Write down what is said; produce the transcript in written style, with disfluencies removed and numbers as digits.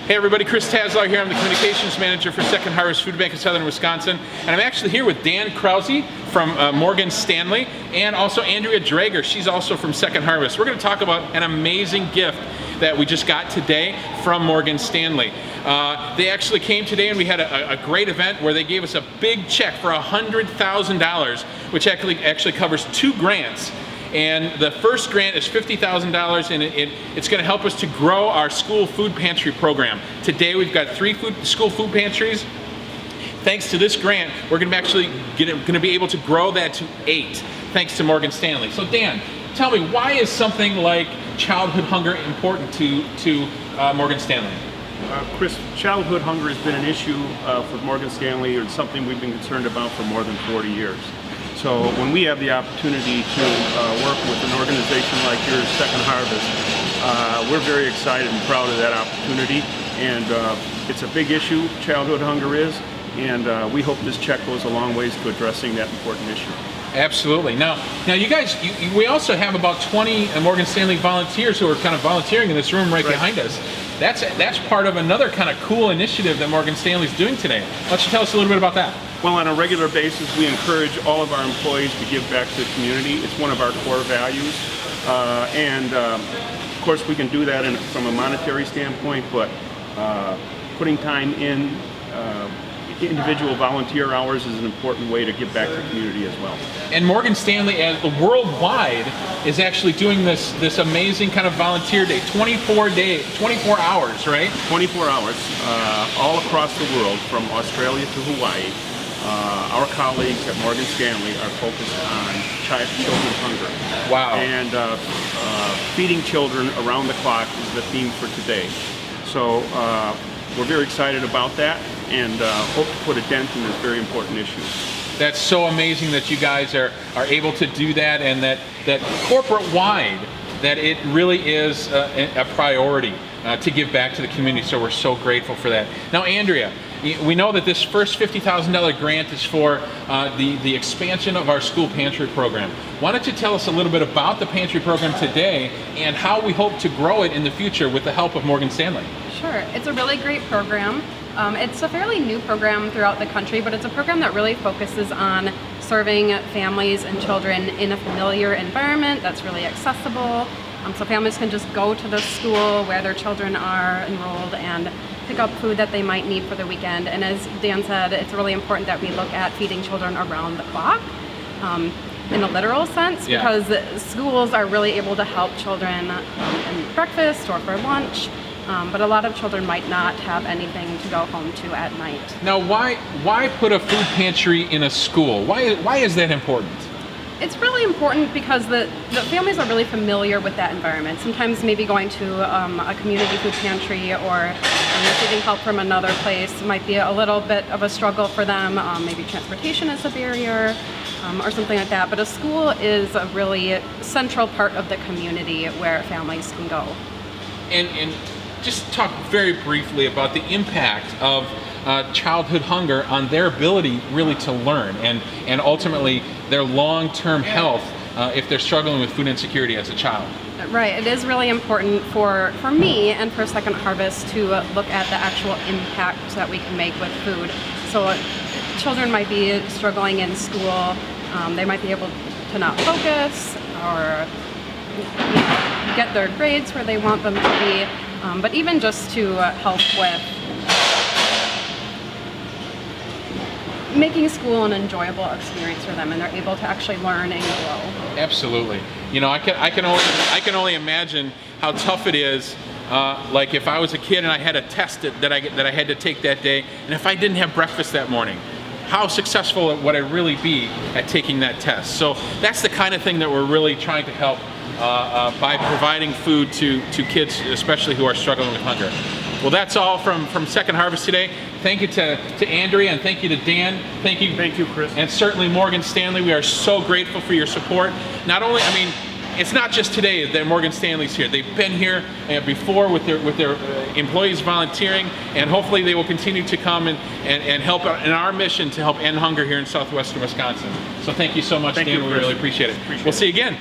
Hey everybody, Chris Taslau here. I'm the Communications Manager for Second Harvest Food Bank in Southern Wisconsin. And I'm actually here with Dan Krause from Morgan Stanley and also Andrea Drager. She's also from Second Harvest. We're going to talk about an amazing gift that we just got today from Morgan Stanley. They actually came today and we had a great event where they gave us a big check for $100,000, which actually covers 2 grants. And the first grant is $50,000, and it's going to help us to grow our School Food Pantry Program. Today we've got 3 school food pantries. Thanks to this grant, we're going to be able to grow that to 8, thanks to Morgan Stanley. So Dan, tell me, why is something like childhood hunger important to Morgan Stanley? Chris, childhood hunger has been an issue for Morgan Stanley, and something we've been concerned about for more than 40 years. So when we have the opportunity to work with an organization like yours, Second Harvest, we're very excited and proud of that opportunity. And it's a big issue, childhood hunger is, and we hope this check goes a long ways to addressing that important issue. Absolutely. Now you guys, we also have about 20 Morgan Stanley volunteers who are kind of volunteering in this room right behind us. That's part of another kind of cool initiative that Morgan Stanley's doing today. Why don't you tell us a little bit about that? Well, on a regular basis, we encourage all of our employees to give back to the community. It's one of our core values. Of course, we can do that from a monetary standpoint, but putting time in individual volunteer hours is an important way to give back to the community as well. And Morgan Stanley, worldwide, is actually doing this amazing kind of volunteer day, 24 hours, right? 24 hours, all across the world, from Australia to Hawaii. Our colleagues at Morgan Stanley are focused on children's hunger. Wow. And feeding children around the clock is the theme for today. So we're very excited about that, and hope to put a dent in this very important issue. That's so amazing that you guys are able to do that, and that corporate-wide, that it really is a priority to give back to the community, so we're so grateful for that. Now, Andrea, we know that this first $50,000 grant is for the expansion of our School Pantry Program. Why don't you tell us a little bit about the Pantry Program today and how we hope to grow it in the future with the help of Morgan Stanley? Sure, it's a really great program. It's a fairly new program throughout the country, but it's a program that really focuses on serving families and children in a familiar environment that's really accessible. So families can just go to the school where their children are enrolled and pick up food that they might need for the weekend. And as Dan said, it's really important that we look at feeding children around the clock in a literal sense, because schools are really able to help children in breakfast or for lunch. But a lot of children might not have anything to go home to at night. Now, why put a food pantry in a school? Why is that important? It's really important because the families are really familiar with that environment. Sometimes maybe going to a community food pantry or receiving help from another place might be a little bit of a struggle for them. Maybe transportation is a barrier or something like that. But a school is a really central part of the community where families can go. And just talk very briefly about the impact of childhood hunger on their ability really to learn and ultimately their long-term health if they're struggling with food insecurity as a child. Right, it is really important for me and for Second Harvest to look at the actual impact that we can make with food. So children might be struggling in school, they might be able to not focus or get their grades where they want them to be. But even just to help with making school an enjoyable experience for them, and they're able to actually learn and grow. Absolutely. You know, I can only imagine how tough it is. Like if I was a kid and I had a test that I had to take that day, and if I didn't have breakfast that morning, how successful would I really be at taking that test? So that's the kind of thing that we're really trying to help by providing food to kids, especially who are struggling with hunger. Well, that's all from Second Harvest today. Thank you to Andrea, and thank you to Dan. Thank you, Chris. And certainly Morgan Stanley. We are so grateful for your support. Not only, I mean, it's not just today that Morgan Stanley's here. They've been here before with their employees volunteering, and hopefully they will continue to come and help in our mission to help end hunger here in southwestern Wisconsin. So thank you so much, Dan. We really appreciate it. We'll see you again.